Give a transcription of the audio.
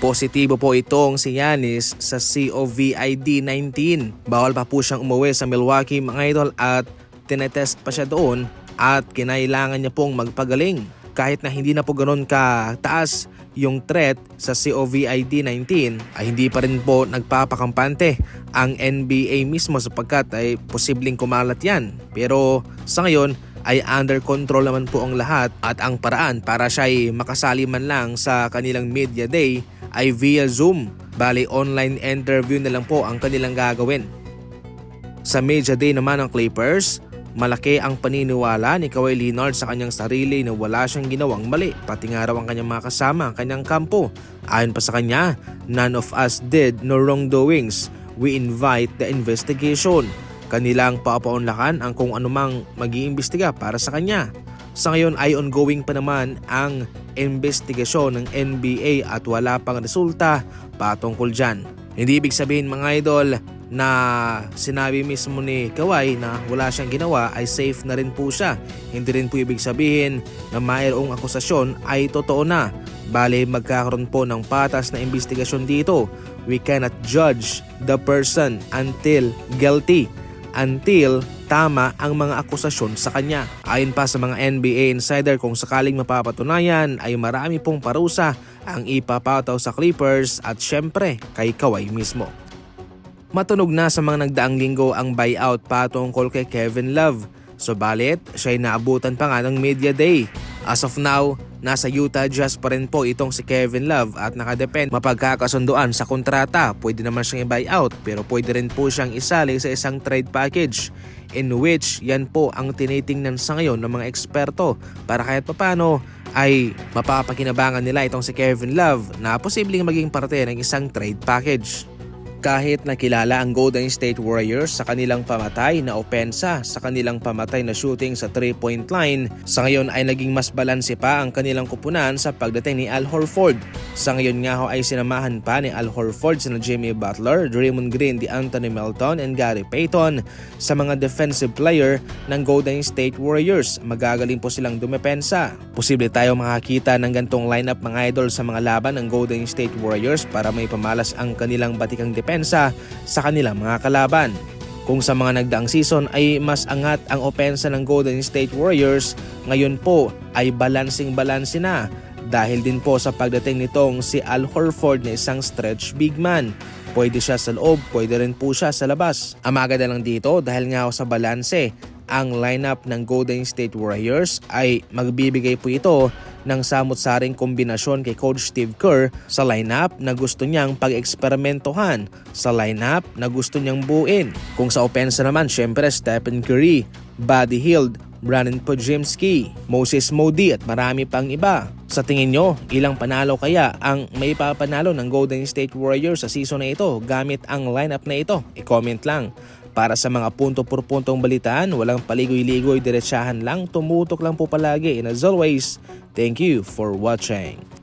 Positibo po itong si Giannis sa COVID-19. Bawal pa po siyang umuwi sa Milwaukee mga idol at tinetest pa siya doon at kinailangan niya pong magpagaling. Kahit na hindi na po ganoon kataas yung threat sa COVID-19 ay hindi pa rin po nagpapakampante ang NBA mismo sapagkat ay posibleng kumalat yan. Pero sa ngayon ay under control naman po ang lahat at ang paraan para siya ay makasali man lang sa kanilang media day ay via Zoom. Bali online interview na lang po ang kanilang gagawin. Sa media day naman ng Clippers, malaki ang paniniwala ni Kawhi Leonard sa kanyang sarili na wala siyang ginawang mali, pati nga raw ang kanyang mga kasama ang kanyang kampo. Ayon pa sa kanya, none of us did no wrongdoings. We invite the investigation. Kanilang papaunlakan ang kung anumang mag-iimbestiga para sa kanya. Sa ngayon ay ongoing pa naman ang investigasyon ng NBA at wala pang resulta patungkol dyan. Hindi ibig sabihin mga idol na sinabi mismo ni Kawhi na wala siyang ginawa ay safe na rin po siya. Hindi rin po ibig sabihin na mayroong akusasyon ay totoo na. Bale magkakaroon po ng patas na investigasyon dito. We cannot judge the person until guilty, until tama ang mga akusasyon sa kanya. Ayon pa sa mga NBA insider, kung sakaling mapapatunayan ay marami pong parusa ang ipapataw sa Clippers at syempre kay Kawhi mismo. Matunog na sa mga nagdaang linggo ang buyout patungkol kay Kevin Love. Subalit, siya ay naabutan pa nga ng media day. As of now, nasa Utah Jazz pa rin po itong si Kevin Love at nakadepend mapagkakasunduan sa kontrata. Pwede naman siyang i-buyout pero pwede rin po siyang isali sa isang trade package in which yan po ang tinitingnan sa ngayon ng mga eksperto para kahit papano ay mapapakinabangan nila itong si Kevin Love na posibleng maging parte ng isang trade package. Kahit nakilala ang Golden State Warriors sa kanilang pamatay na opensa, sa kanilang pamatay na shooting sa 3-point line, sa ngayon ay naging mas balanse pa ang kanilang kupunan sa pagdating ni Al Horford. Sa ngayon nga ho ay sinamahan pa ni Al Horford sina Jimmy Butler, Draymond Green, Anthony Melton and Gary Payton sa mga defensive player ng Golden State Warriors. Magagaling po silang dumepensa. Posible tayo makakita ng gantong lineup mga idol sa mga laban ng Golden State Warriors para may pamalas ang kanilang batikang depensa sa kanilang mga kalaban. Kung sa mga nagdaang season ay mas angat ang opensa ng Golden State Warriors, ngayon po ay balansing-balanse na dahil din po sa pagdating nitong si Al Horford na isang stretch big man. Pwede siya sa loob, pwede rin po siya sa labas. Ang maganda lang dito dahil nga sa balanse, ang lineup ng Golden State Warriors ay magbibigay po ito ng samut-saring kombinasyon kay Coach Steve Kerr sa lineup na gusto niyang pag-eksperimentohan, sa lineup na gusto niyang buuin. Kung sa opensa naman, syempre Stephen Curry, Buddy Hield, Brandon Podziemski, Moses Moody at marami pang iba. Sa tingin nyo, ilang panalo kaya ang may papanalo ng Golden State Warriors sa season na ito gamit ang lineup na ito? I-comment lang. Para sa mga punto por puntong balitaan, walang paligoy-ligoy, diretsahan lang, tumutok lang po palagi. And as always, thank you for watching.